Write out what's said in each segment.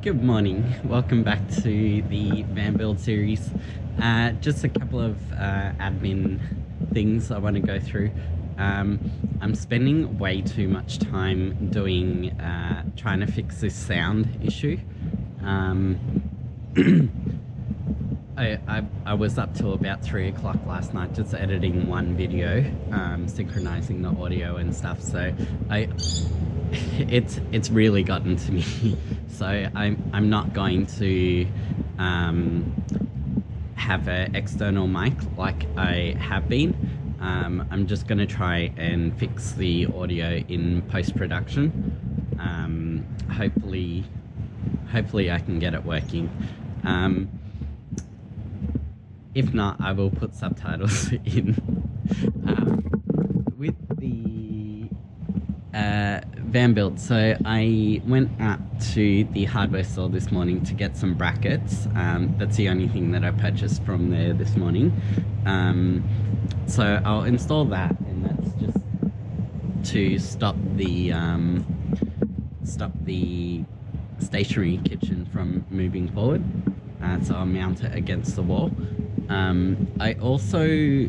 Good morning. Welcome back to the van build series. Just a couple of admin things I want to go through. I'm spending way too much time doing trying to fix this sound issue. I was up till about 3 o'clock last night just editing one video, synchronizing the audio and stuff, so it's really gotten to me. So I'm not going to have an external mic like I have been. I'm just going to try and fix the audio in post-production. Hopefully I can get it working. If not, I will put subtitles in. With the van build, so I went out to the hardware store this morning to get some brackets. That's the only thing that I purchased from there this morning. So I'll install that, and that's just to stop the stationary kitchen from moving forward. So I'll mount it against the wall. I also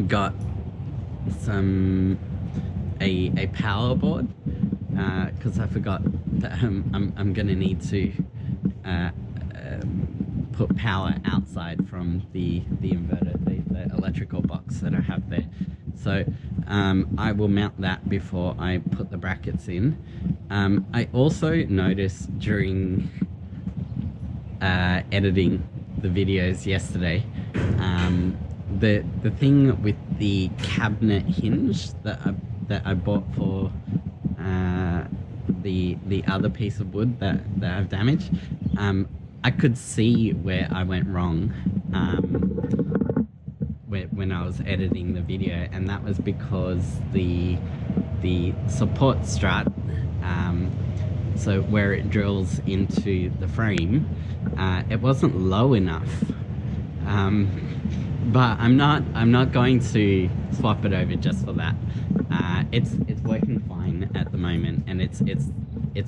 got a power board because I forgot that I'm gonna need to put power outside from the inverter, the electrical box that I have there. So I will mount that before I put the brackets in. I also noticed during editing the videos yesterday, the thing with the cabinet hinge that I bought for the other piece of wood that I've damaged, I could see where I went wrong when I was editing the video, and that was because the support strut, so where it drills into the frame, it wasn't low enough. But I'm not going to swap it over just for that. It's working fine at the moment, and it's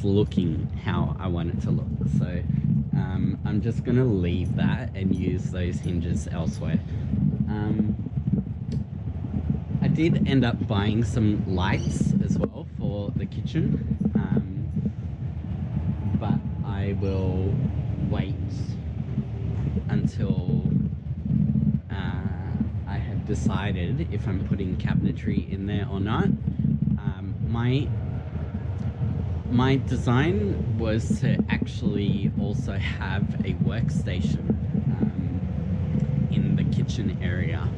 looking how I want it to look. So I'm just gonna leave that and use those hinges elsewhere. I did end up buying some lights as well for the kitchen, but I will wait until I have decided if I'm putting cabinetry in there or not. My design was to actually also have a workstation in the kitchen area.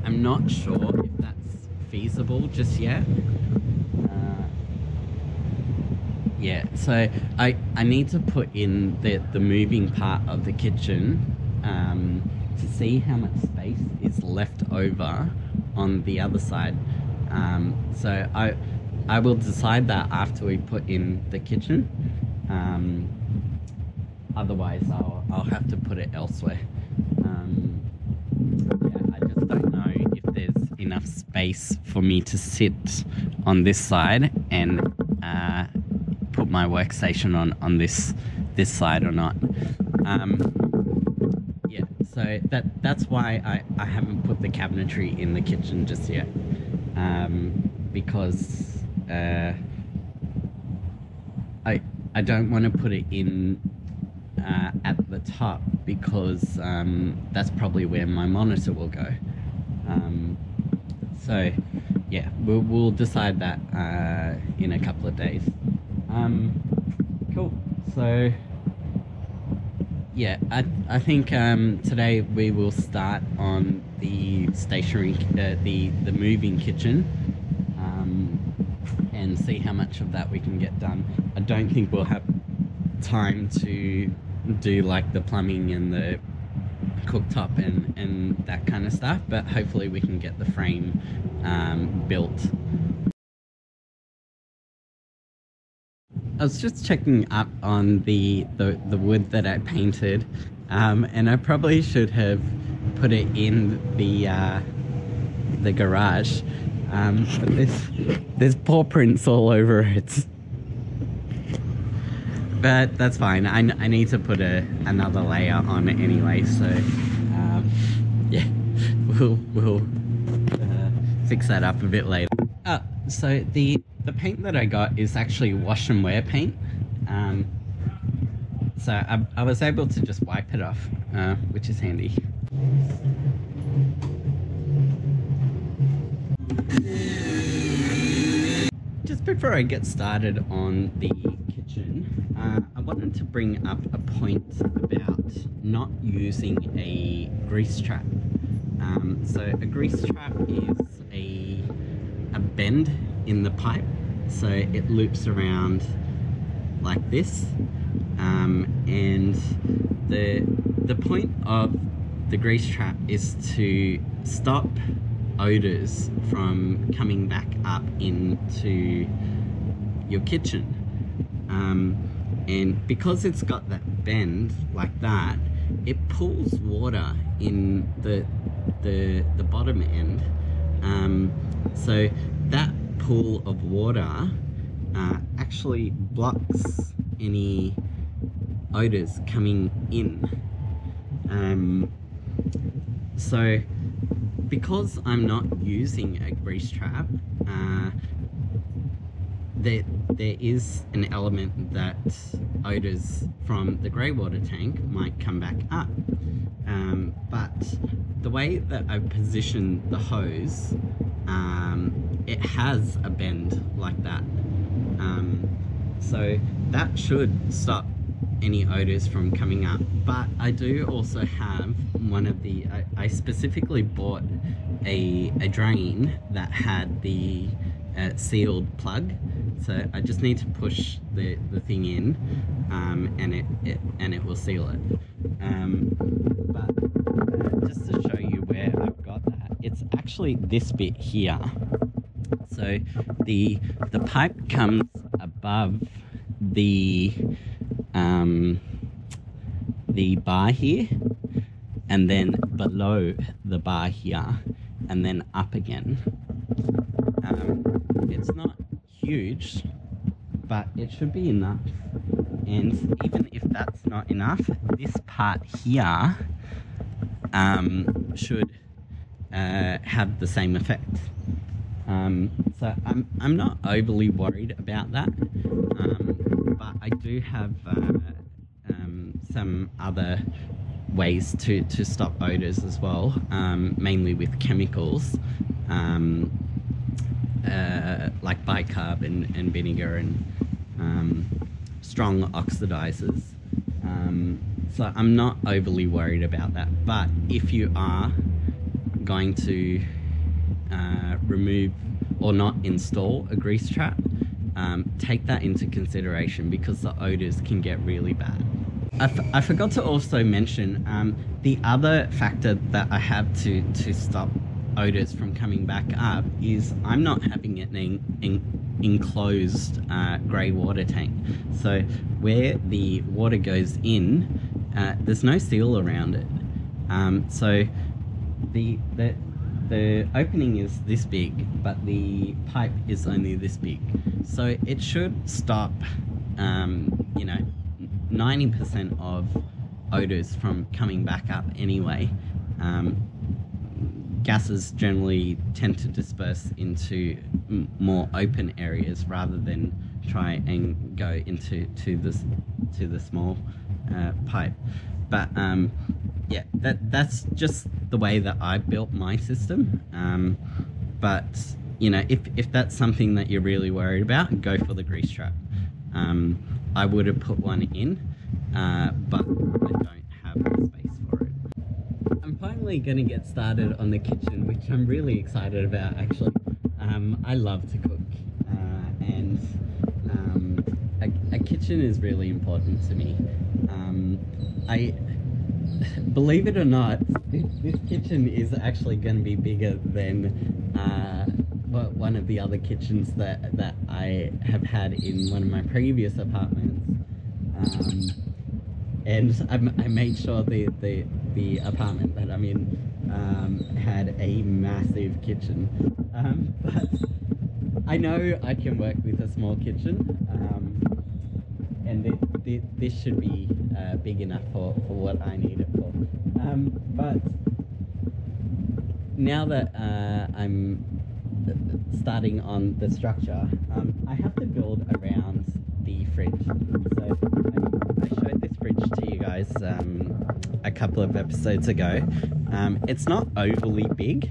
I'm not sure if that's feasible just yet. Yeah, so I need to put in the moving part of the kitchen to see how much space is left over on the other side. So I will decide that after we put in the kitchen. Otherwise I'll have to put it elsewhere. Yeah, I just don't know if there's enough space for me to sit on this side and put my workstation on this side or not. Yeah, so that's why I haven't put the cabinetry in the kitchen just yet, because I don't want to put it in at the top, because that's probably where my monitor will go. So yeah, we'll decide that in a couple of days. Cool. So yeah, I think today we will start on the stationary, the moving kitchen, and see how much of that we can get done. I don't think we'll have time to do like the plumbing and the cooktop and that kind of stuff, but hopefully we can get the frame built. I was just checking up on the wood that I painted, and I probably should have put it in the garage, But there's paw prints all over it. But that's fine. I need to put another layer on it anyway, so yeah, we'll fix that up a bit later. So the paint that I got is actually wash and wear paint. So I was able to just wipe it off, which is handy. Just before I get started on the kitchen, I wanted to bring up a point about not using a grease trap. So a grease trap is a bend in the pipe, so it loops around like this, and the point of the grease trap is to stop odors from coming back up into your kitchen, and because it's got that bend like that, it pulls water in the bottom end, so that pool of water actually blocks any odors coming in. So because I'm not using a grease trap, there is an element that odors from the grey water tank might come back up. But the way that I've positioned the hose, it has a bend like that. So that should stop any odors from coming up. But I do also have one of the, I specifically bought a drain that had the sealed plug, so I just need to push the thing in, and it will seal it. But just to show you where I've got that, it's actually this bit here. So the pipe comes above the bar here, and then below the bar here, and then up again. It's not huge, but it should be enough. And even if that's not enough, this part here should have the same effect. So I'm not overly worried about that, but I do have some other ways to stop odors as well, mainly with chemicals, like bicarb and vinegar and strong oxidizers. So I'm not overly worried about that, but if you are going to remove or not install a grease trap, take that into consideration, because the odors can get really bad. I forgot to also mention the other factor that I have to stop odors from coming back up is I'm not having an enclosed grey water tank. So where the water goes in, there's no seal around it. So the opening is this big, but the pipe is only this big. So it should stop, 90% of odors from coming back up anyway. Gases generally tend to disperse into more open areas rather than try and go into the small pipe. But yeah, that's just the way that I built my system. But if that's something that you're really worried about, go for the grease trap. I would have put one in, but I don't have the space for it. I'm finally going to get started on the kitchen, which I'm really excited about, actually. I love to cook, and a kitchen is really important to me. Believe it or not, this kitchen is actually going to be bigger than one of the other kitchens that I have had in one of my previous apartments. And I made sure the apartment that I'm in had a massive kitchen. But I know I can work with a small kitchen, and this should be big enough for what I need it for. But now that I'm starting on the structure, I have to build around the fridge. So I showed this fridge to you guys a couple of episodes ago. It's not overly big.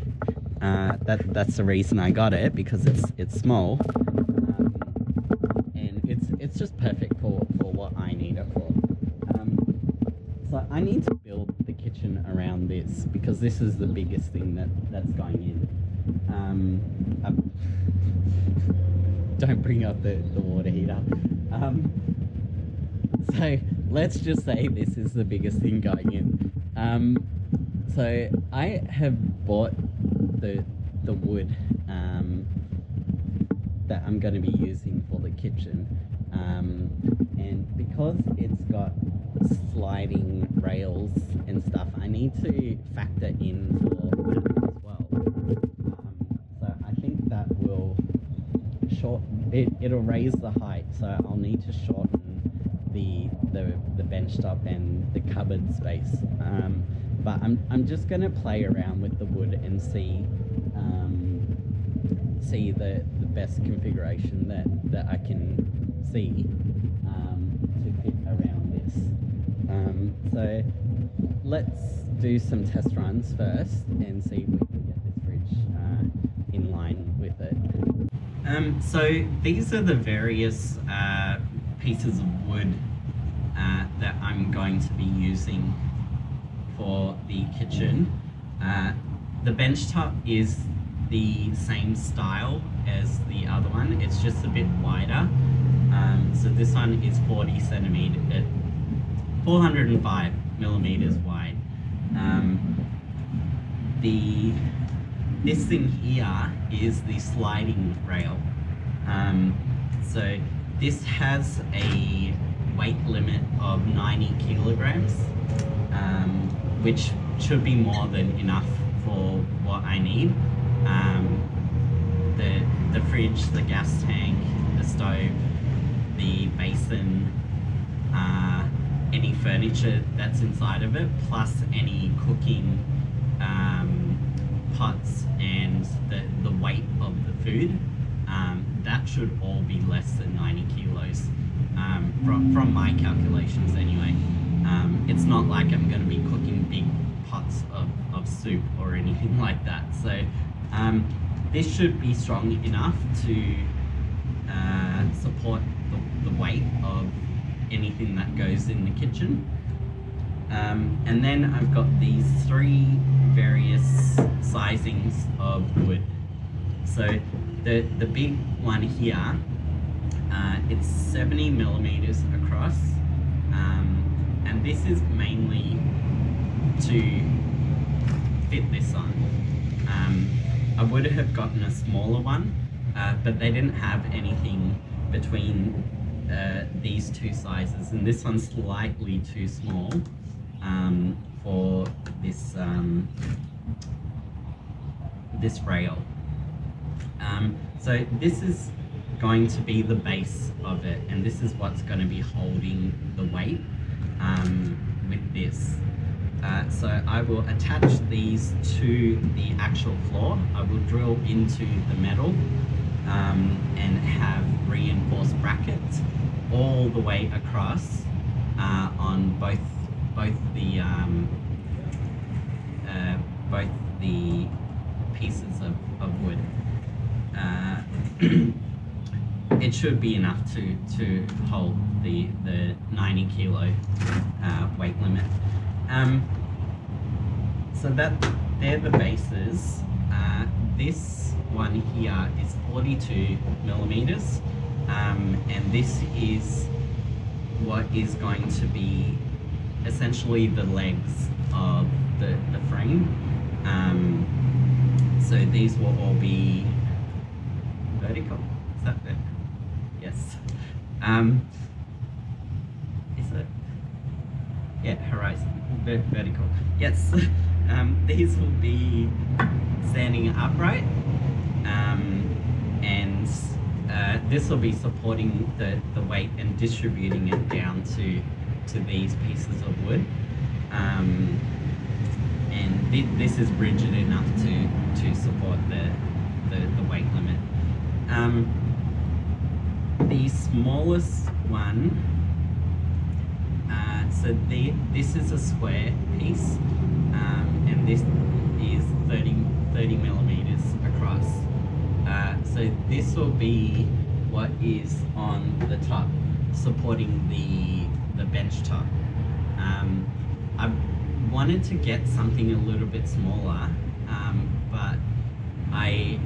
That's the reason I got it, because it's small, and it's just perfect for what I need it for. So I need to build the kitchen around this, because this is the biggest thing that's going in. Don't bring up the water heater. So let's just say this is the biggest thing going in. So I have bought the wood that I'm going to be using for the kitchen, and because it's got sliding rails and stuff, I need to factor in for that as well. So I think that will it'll raise the height, so I'll need to shorten the bench top and the cupboard space. But I'm just gonna play around with the wood and see the best configuration that I can see to fit around this. So let's do some test runs first and see if we can get this fridge in line with it. So these are the various pieces of wood that I'm going to be using for the kitchen. The bench top is the same style as the other one, it's just a bit wider. So this one is 40 centimeter, 405 millimeters wide. This thing here is the sliding rail. So this has a weight limit of 90 kilograms, which should be more than enough for what I need. The fridge, the gas tank, the stove, the basin, any furniture that's inside of it, plus any cooking pots and the weight of the food, that should all be less than 90 kilos from my calculations anyway. It's not like I'm going to be cooking big pots of soup or anything like that, so this should be strong enough to support the weight of anything that goes in the kitchen. And then I've got these three various sizings of wood. So the big one here, it's 70 millimeters across, and this is mainly to fit this on. I would have gotten a smaller one, but they didn't have anything between these two sizes, and this one's slightly too small for this this rail. So this is going to be the base of it, and this is what's going to be holding the weight with this. So I will attach these to the actual floor. I will drill into the metal and have reinforced brackets all the way across on both the pieces of wood. It should be enough to hold the 90 kilo weight limit. So they're the bases. This one here is 42 millimeters, and this is what is going to be essentially the legs of the frame. So these will all be vertical. Is that vertical? Yes. Is it? Yeah, horizon, vertical. Yes. These will be standing upright, and this will be supporting the weight and distributing it down to these pieces of wood. And this is rigid enough to support the weight limit. The smallest one, so this is a square piece, and this is 30 millimeters across. So this will be what is on the top, supporting the bench top. I wanted to get something a little bit smaller, but I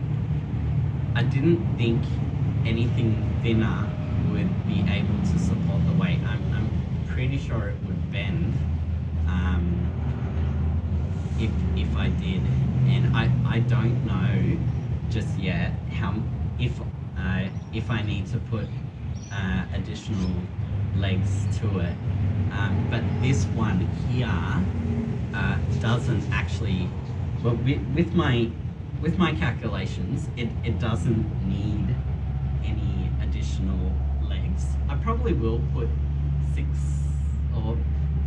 didn't think anything thinner would be able to support the weight. I'm pretty sure it would bend if I did, and I don't know just yet if I need to put additional legs to it. But this one here doesn't actually, well, with my calculations, it doesn't need any additional legs. I probably will put 6 or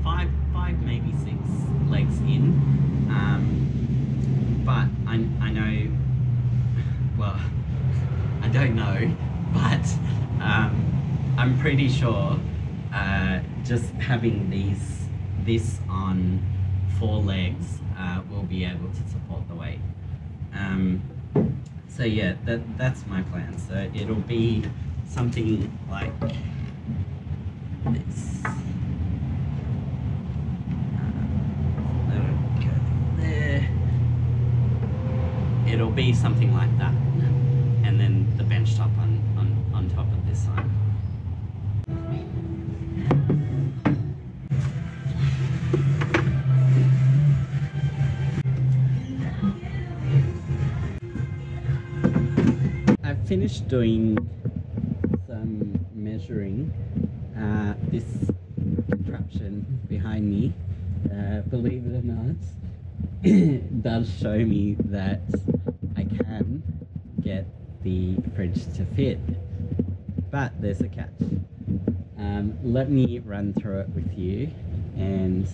5, maybe 6 legs in, but I know, well, I don't know, but I'm pretty sure just having this on 4 legs will be able to support the weight. So yeah, that's my plan. So it'll be something like this. Let it go there. It'll be something like that, and then the bench top on top of this side. I've finished doing some measuring. This contraption behind me, believe it or not, does show me that I can get the fridge to fit, but there's a catch. Let me run through it with you, and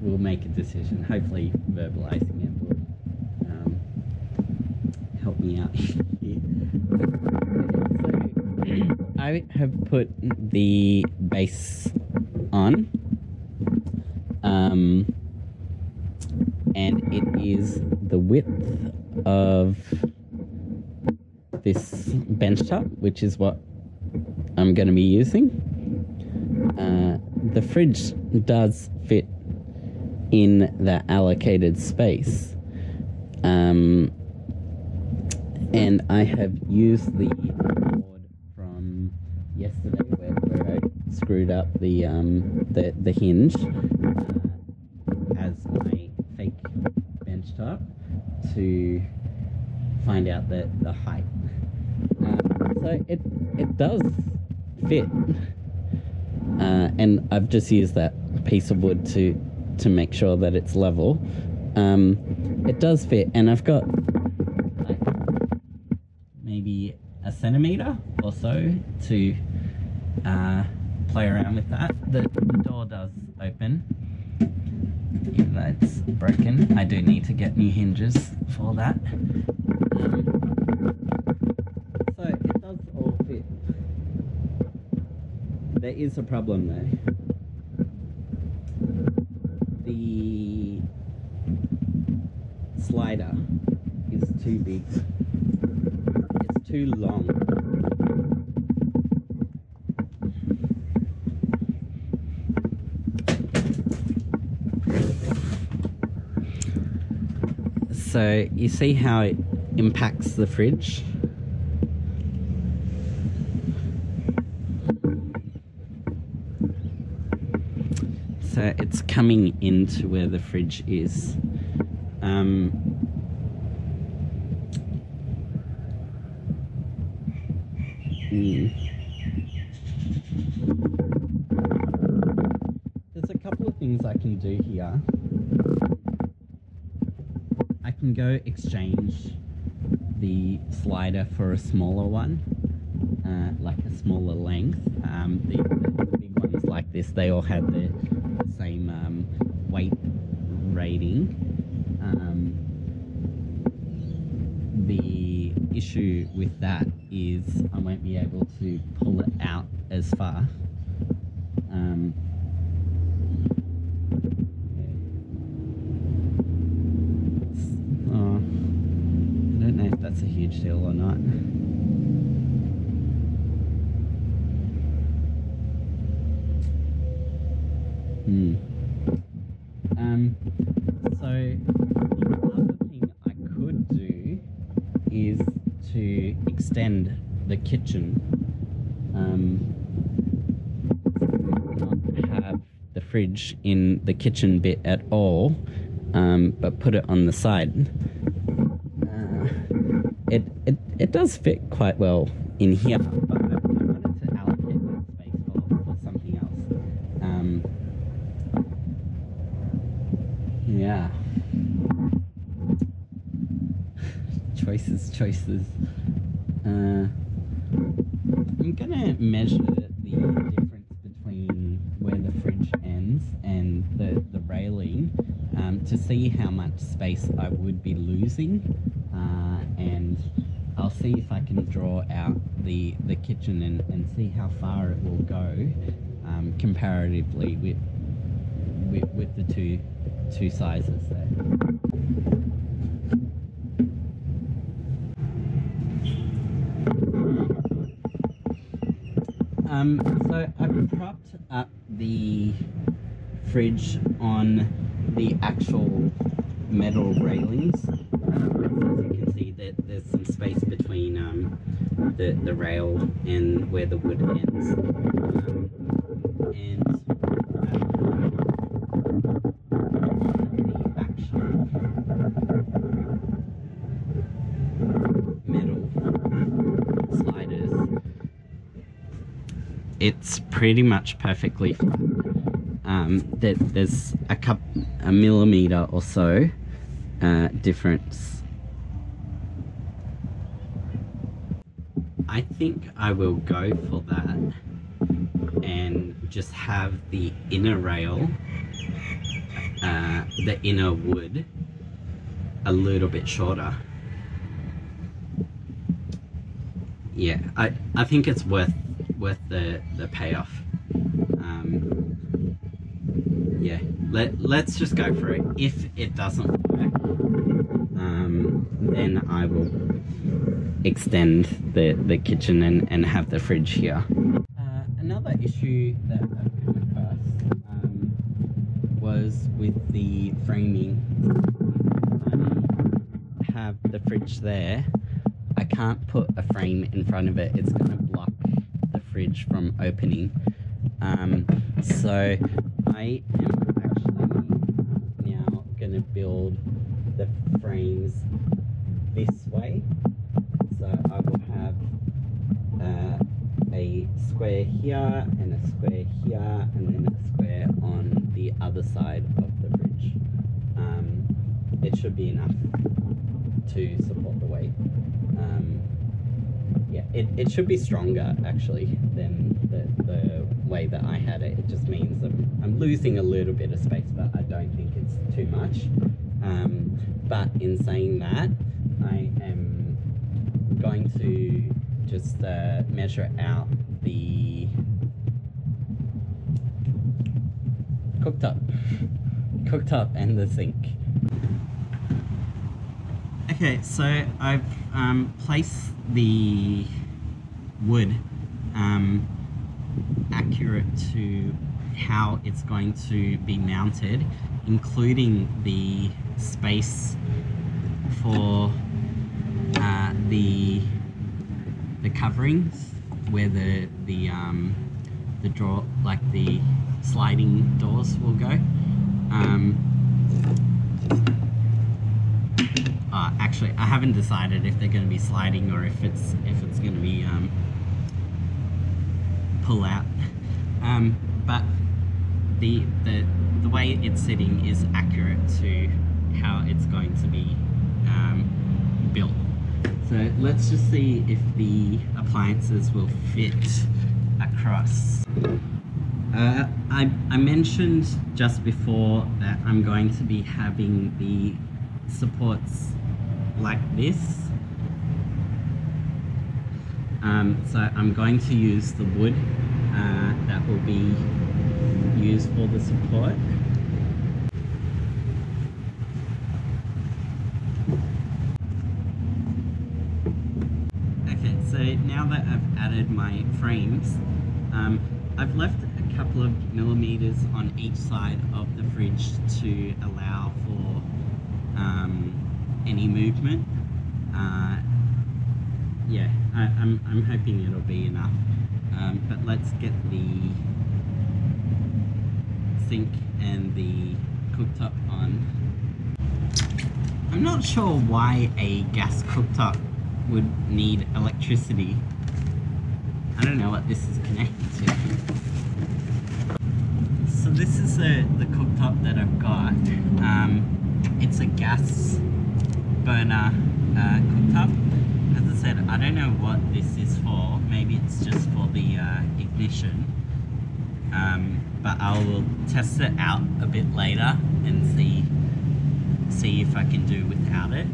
we'll make a decision. Hopefully verbalizing it will help me out here. So I have put the base on, and it is the width of this bench top, which is what I'm going to be using. The fridge does fit in the allocated space, and I have used the board from yesterday where I screwed up the hinge as my fake bench top to find out the height. So it does fit, and I've just used that piece of wood to make sure that it's level. It does fit, and I've got like maybe a centimeter or so to play around with that. The door does open, even though it's broken. I do need to get new hinges for that. So it does all fit. There is a problem though. The slider is too big. It's too long. So you see how it impacts the fridge? So it's coming into where the fridge is. There's a couple of things things I can do here. I can go exchange the slider for a smaller one, like a smaller length. The big ones like this, they all had the same weight rating. The issue with that is I won't be able to pull it out as far. I don't know if that's a huge deal or not. So the other thing I could do is to extend the kitchen, not have the fridge in the kitchen bit at all, but put it on the side. It does fit quite well in here, but I wanted to allocate that space for something else. Yeah. Choices. I'm gonna measure the difference between where the fridge ends and the railing to see how much space I would be losing, and I'll see if I can draw out the kitchen and see how far it will go comparatively with the two sizes there. So I've propped up the fridge on the actual metal railings. As you can see, there's some space between the rail and where the wood ends. And the actual metal sliders, it's pretty much perfectly flat. There's a millimeter or so difference. I think I will go for that and just have the inner rail, the inner wood, a little bit shorter. Yeah, I think it's worth the payoff. Yeah, let's just go for it. If it doesn't work, then I will extend the kitchen and have the fridge here. Another issue that I've come across was with the framing. I have the fridge there. I can't put a frame in front of it. It's going to block the fridge from opening. So I am actually now going to build the frames this way. So I will have a square here and a square here and then a square on the other side of the fridge. It should be enough to support the weight. Yeah, it should be stronger actually than the way that I had it. It just means I'm losing a little bit of space, but I don't think it's too much. But in saying that, I am going to just measure out the cooktop and the sink. Okay, so I've placed the wood accurate to how it's going to be mounted, including the space for the coverings where the drawer, like the sliding doors, will go. Actually, I haven't decided if they're going to be sliding or if it's going to be pull out. But the way it's sitting is accurate to how it's going to be built. So let's just see if the appliances will fit across. I mentioned just before that I'm going to be having the supports like this. So I'm going to use the wood that will be used for the support. Okay, so now that I've added my frames, I've left a couple of millimeters on each side of the fridge to allow for any movement. Yeah, I'm hoping it'll be enough. But let's get the sink and the cooktop on. I'm not sure why a gas cooktop would need electricity. I don't know what this is connected to. So this is the cooktop that I've got. It's a gas burner cooktop. As I said, I don't know what this is for. Maybe it's just for the ignition. But I will test it out a bit later and see if I can do without it.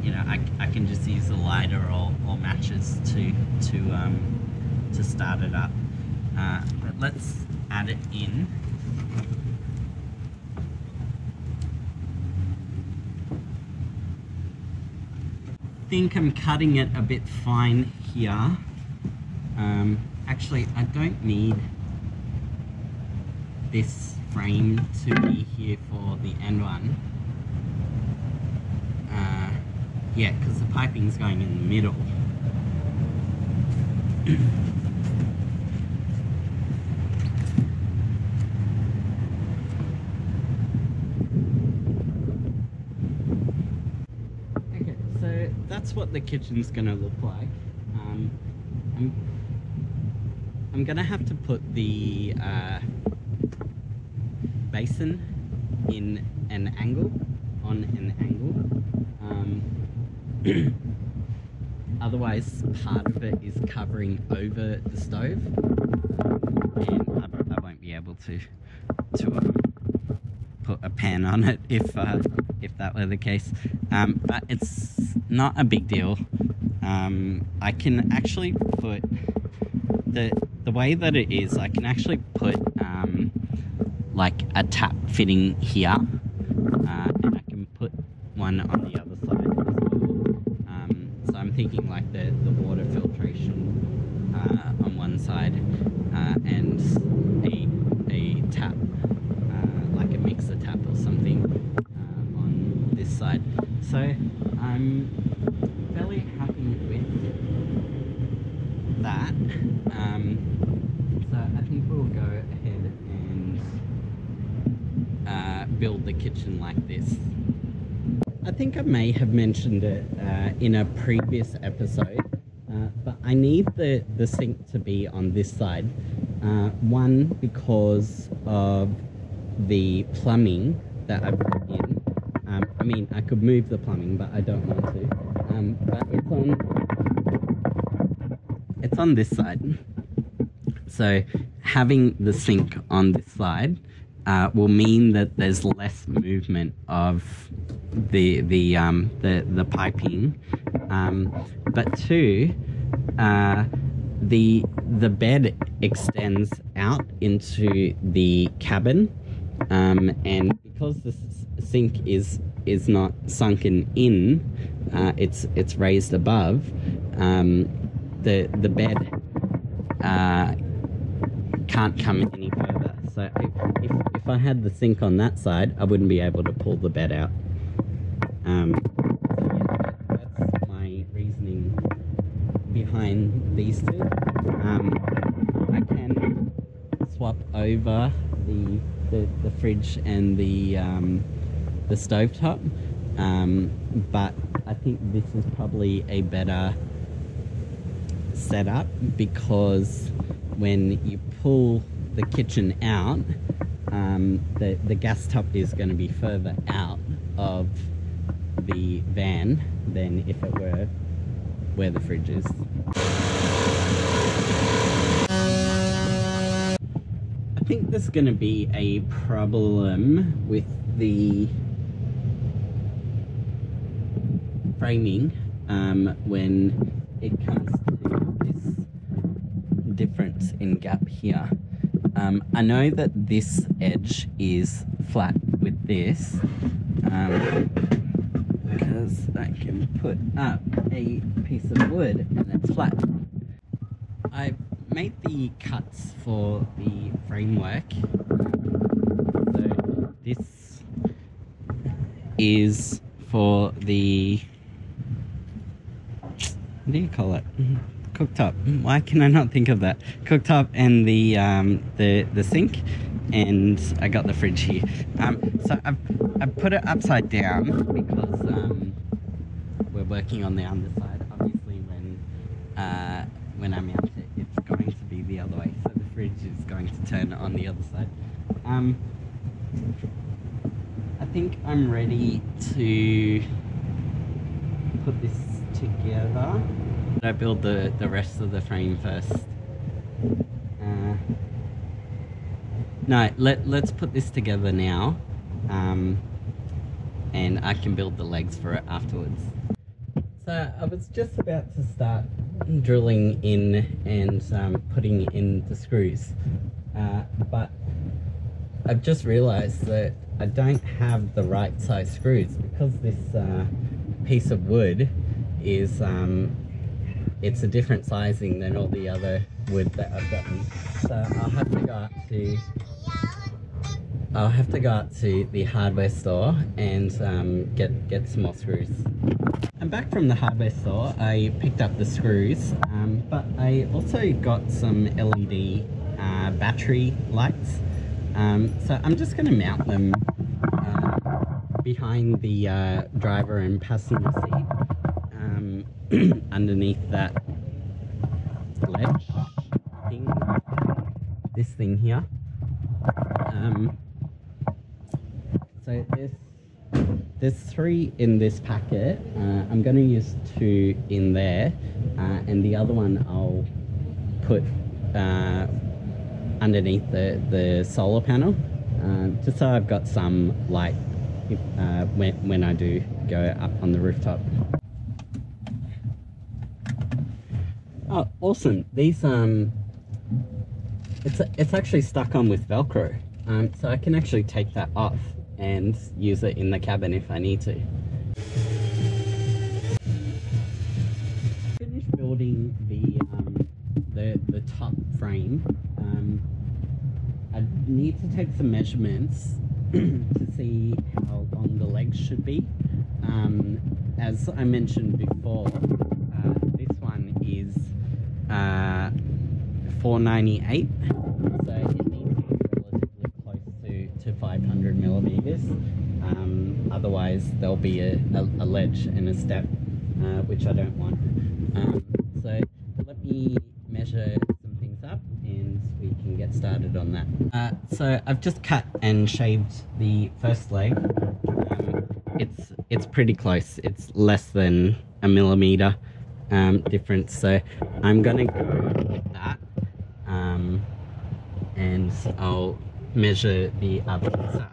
You know, I can just use a lighter or matches to start it up. But let's add it in. I think I'm cutting it a bit fine here. Actually, I don't need this frame to be here for the end one. Yeah, because the piping's going in the middle. Okay, so that's what the kitchen's gonna look like. I'm gonna have to put the basin in an angle, on an angle. Otherwise, part of it is covering over the stove, and I won't be able to put a pan on it if that were the case. But it's not a big deal. I can actually put the way that it is. I can actually put like a tap fitting here, and I can put one on the other side as well. So I'm thinking like the water filtration on one side, and a tap, like a mixer tap or something, on this side. So I'm fairly happy with that. So I think we'll go ahead and build the kitchen like this. I think I may have mentioned it in a previous episode, but I need the sink to be on this side. One, because of the plumbing that I've put in. I mean, I could move the plumbing, but I don't want to. But it's on this side. So having the sink on this side will mean that there's less movement of the piping, but two, the bed extends out into the cabin, and because the sink is not sunken in, it's raised above. The bed can't come any further. So if I had the sink on that side, I wouldn't be able to pull the bed out. So yeah, that's my reasoning behind these two. I can swap over the fridge and the stovetop, but I think this is probably a better setup, because when you pull the kitchen out, the gas top is going to be further out of the van than if it were where the fridge is. I think there's going to be a problem with the framing when it comes to this difference in gap here. I know that this edge is flat with this because I can put up a piece of wood and it's flat. I've made the cuts for the framework. So this is for the, what do you call it? Cooktop. Why can I not think of that? Cooktop and the sink, and I got the fridge here. So I've put it upside down because we're working on the underside. Obviously, when I mount it, it's going to be the other way. So the fridge is going to turn on the other side. I think I'm ready to put this together. I build the rest of the frame first. No, let's put this together now, and I can build the legs for it afterwards. So I was just about to start drilling in and putting in the screws, but I've just realized that I don't have the right size screws because this piece of wood is it's a different sizing than all the other wood that I've gotten. So I'll have to go out to the hardware store and get some more screws. I'm back from the hardware store. I picked up the screws, but I also got some LED battery lights. So I'm just going to mount them behind the driver and passenger seat, underneath that ledge thing, this thing here. So there's 3 in this packet. I'm going to use 2 in there, and the other one I'll put underneath the solar panel, just so I've got some light when I do go up on the rooftop. Oh, awesome! These it's actually stuck on with Velcro, so I can actually take that off and use it in the cabin if I need to. Finished building the top frame. I need to take some measurements to see how long the legs should be. As I mentioned before, this one is 498, so it needs to be relatively close to 500 millimeters. Otherwise there'll be a ledge and a step, which I don't want. So let me measure some things up and we can get started on that. So I've just cut and shaved the first leg. It's pretty close. It's less than a millimeter difference, so I'm gonna go with that, and I'll measure the other. So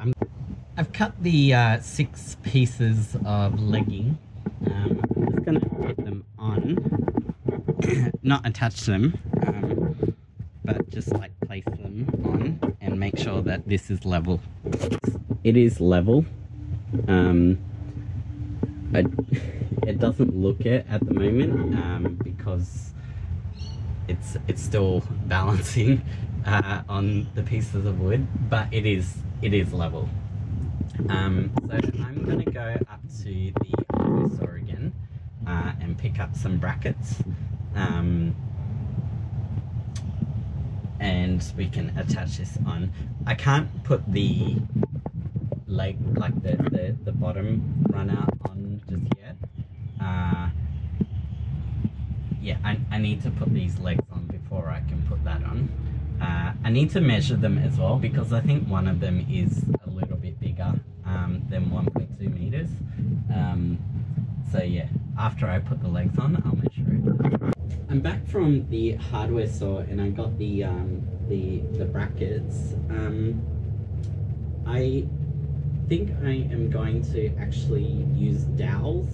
I've cut the 6 pieces of legging. I'm just gonna put them on, not attach them, but just like place them on and make sure that this is level. It is level. It doesn't look it at the moment because it's still balancing on the pieces of wood, but it is level. So I'm gonna go up to the hardware store again and pick up some brackets, and we can attach this on. I can't put the leg, like the bottom run out on just yet. Yeah, I need to put these legs on before I can put that on. I need to measure them as well because I think one of them is a little bit bigger than 1.2 meters. So yeah, after I put the legs on, I'll measure it. I'm back from the hardware store and I got the brackets. I think I am going to actually use dowels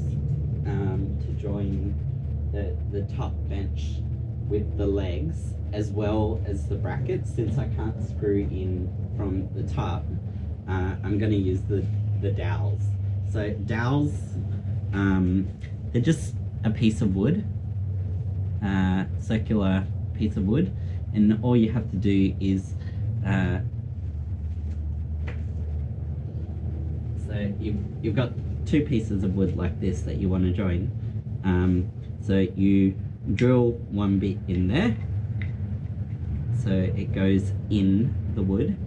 to join the top bench with the legs as well as the brackets. Since I can't screw in from the top, I'm going to use the dowels. So dowels, they're just a piece of wood, circular piece of wood, and all you have to do is so you've got two pieces of wood like this that you want to join. So you drill one bit in there, so it goes in the wood,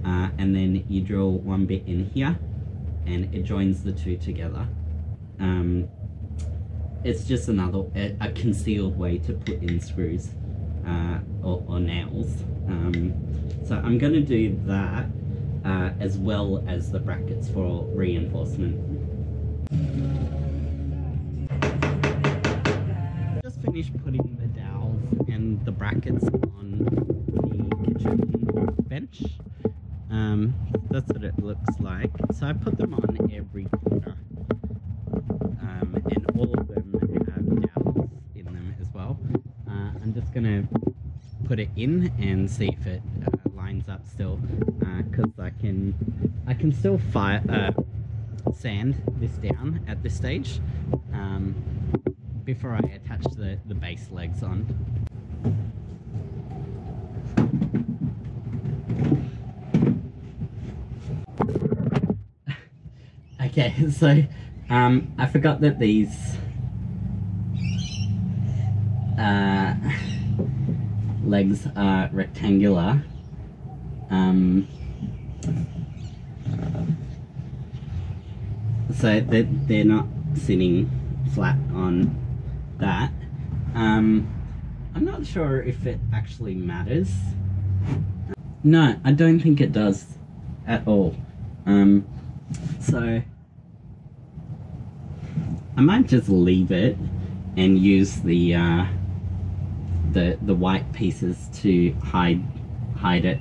and then you drill one bit in here, and it joins the two together. It's just a concealed way to put in screws or nails. So I'm going to do that as well as the brackets for reinforcement. Just finished putting the dowels and the brackets on the kitchen bench. That's what it looks like. So I put them on every corner, and all of them have dowels in them as well. I'm just gonna put it in and see if it lines up still, because I can still sand this down at this stage before I attach the base legs on. Okay, so I forgot that these legs are rectangular. So they're not sitting flat on that. I'm not sure if it actually matters. No, I don't think it does at all. So I might just leave it and use the white pieces to hide it.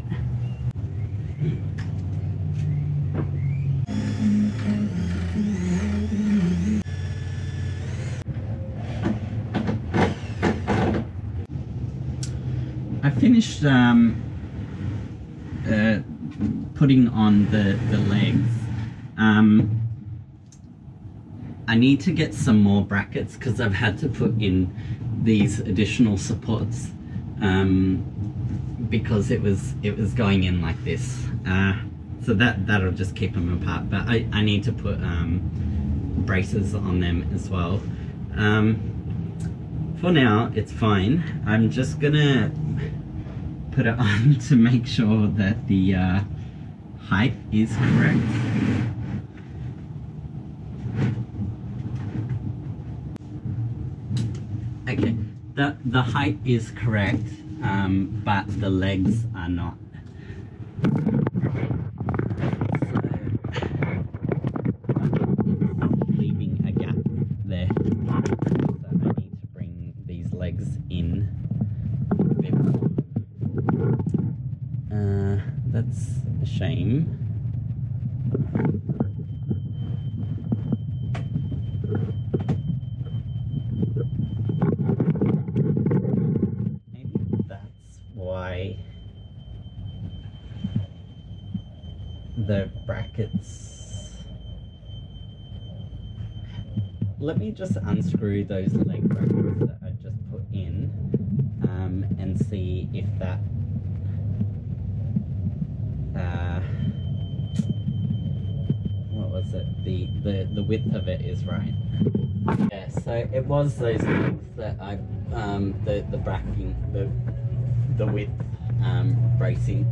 I finished putting on the legs. I need to get some more brackets because I've had to put in these additional supports because it was going in like this. So that'll just keep them apart, but I need to put braces on them as well. For now it's fine. I'm just gonna put it on to make sure that the height is correct. Okay, the height is correct, but the legs are not. So it's leaving a gap there. So I need to bring these legs in a bit more. That's a shame. The brackets. Let me just unscrew those leg brackets that I just put in and see if that what was it, the width of it is right. Yeah, so it was those legs that I the bracking, the width bracing.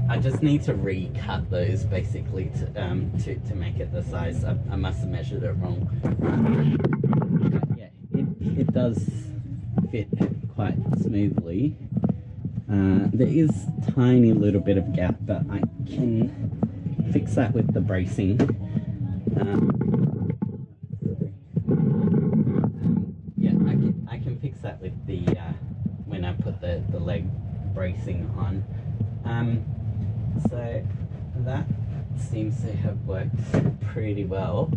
I just need to recut those basically to make it the size. I must have measured it wrong. But yeah, it does fit quite smoothly. There is tiny little bit of gap, but I can fix that with the bracing. Yeah, I can fix that with the when I put the leg bracing on. So that seems to have worked pretty well.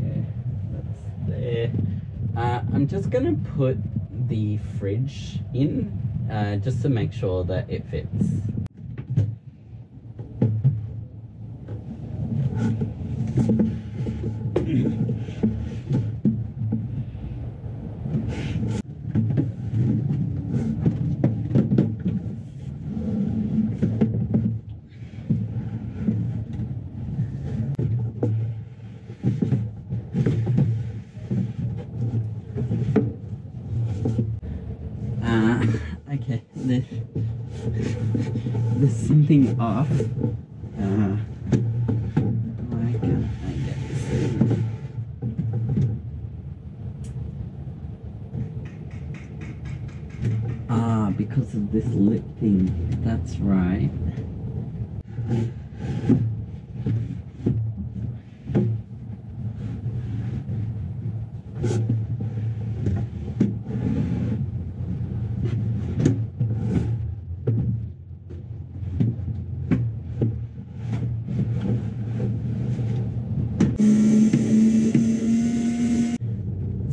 Yeah, that's there. I'm just gonna put the fridge in just to make sure that it fits. Okay, there's something off. Why can't I get this in? Because of this lip thing. That's right.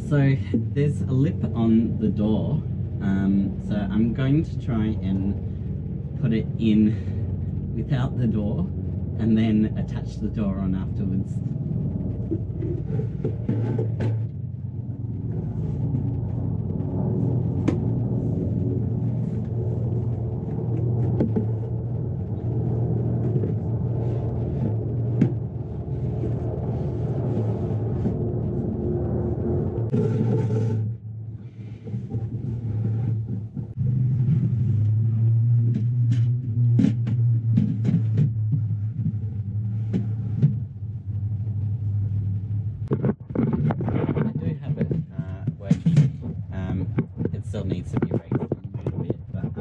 So there's a lip on the door, so I'm going to try and put it in without the door and then attach the door on afterwards. Needs to be raised a little bit, but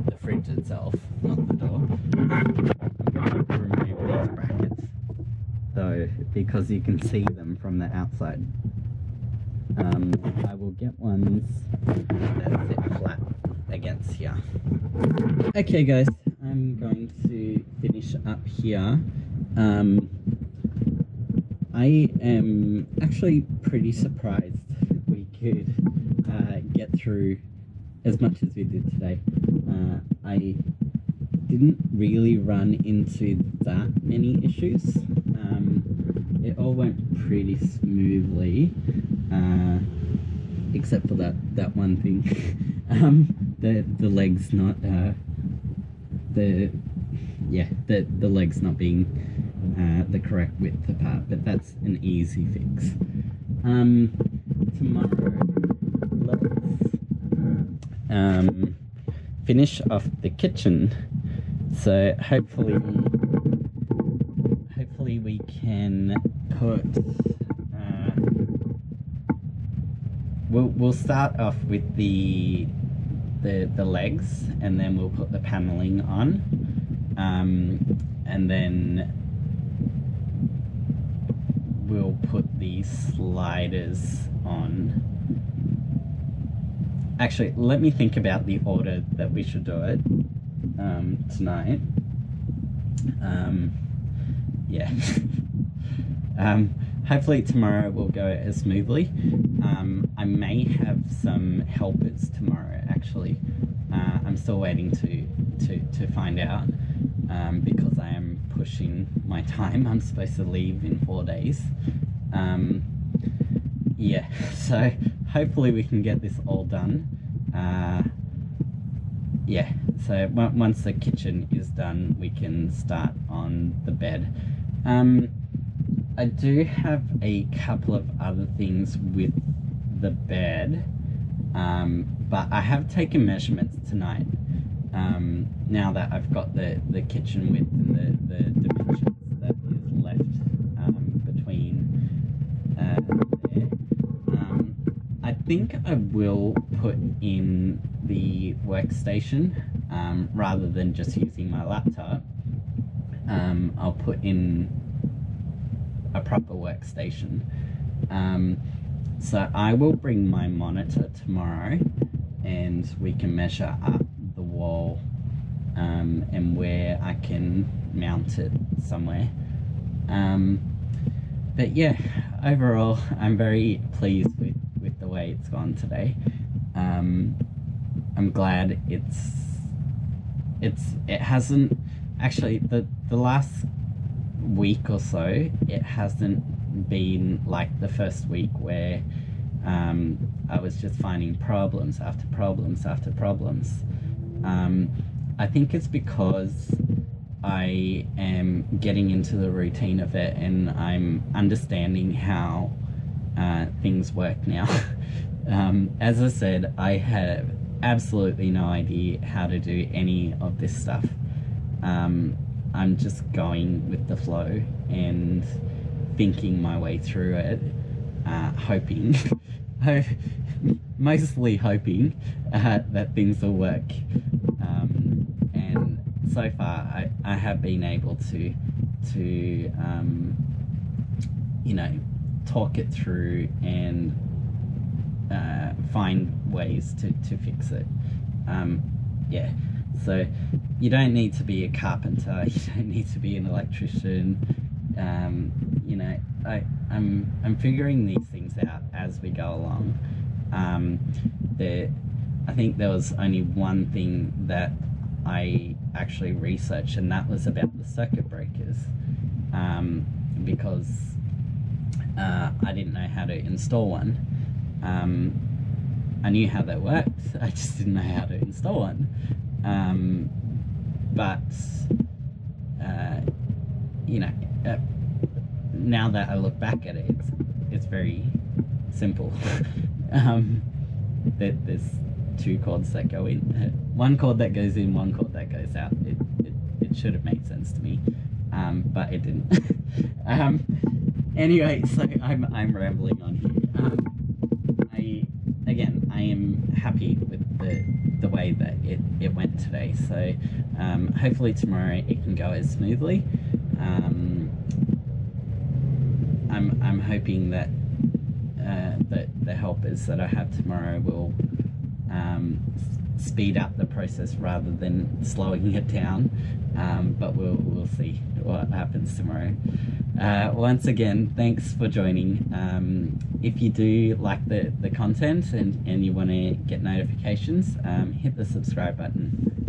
the fridge itself, not the door. I'm going to remove these brackets though, because you can see them from the outside. I will get ones that sit flat against here. Okay guys, I'm going to finish up here. I am actually pretty surprised we could get through as much as we did today. I didn't really run into that many issues. It all went pretty smoothly, except for that one thing. The legs not the legs not being the correct width apart, but that's an easy fix. Tomorrow let's finish off the kitchen, so hopefully we can put we'll start off with the legs, and then we'll put the paneling on, and then we'll put the sliders on. Actually, let me think about the order that we should do it tonight. Yeah. Hopefully tomorrow will go as smoothly. I may have some helpers tomorrow, actually. I'm still waiting to find out, because I am pushing my time. I'm supposed to leave in 4 days. Yeah, so hopefully we can get this all done. Yeah, so once the kitchen is done, we can start on the bed. I do have a couple of other things with the bed, but I have taken measurements tonight, now that I've got the kitchen width and the dimensions that is left between there. think I will put in the workstation rather than just using my laptop. I'll put in a proper workstation. So I will bring my monitor tomorrow and we can measure up the wall and where I can mount it somewhere. But yeah, overall I'm very pleased with the way it's gone today. I'm glad it hasn't actually, the last week or so, it hasn't been like the first week where I was just finding problems after problems after problems. I think it's because I am getting into the routine of it and I'm understanding how things work now. As I said, I have absolutely no idea how to do any of this stuff. I'm just going with the flow and thinking my way through it, hoping, mostly hoping that things will work. And so far I have been able to you know, talk it through and find ways to fix it. Yeah, so you don't need to be a carpenter, you don't need to be an electrician. You know, I'm figuring these things out as we go along. I think there was only one thing that I actually researched, and that was about the circuit breakers, because I didn't know how to install one. I knew how they worked, I just didn't know how to install one. But you know, now that I look back at it, it's very simple. There's two cords that go in, one cord that goes in, one cord that goes out. It should have made sense to me, but it didn't. Anyway, so I'm rambling on here. I am happy with the way that it went today. So hopefully tomorrow it can go as smoothly. I'm hoping that the helpers that I have tomorrow will speed up the process rather than slowing it down. But we'll see what happens tomorrow. Once again, thanks for joining. If you do like the content and you want to get notifications, hit the subscribe button.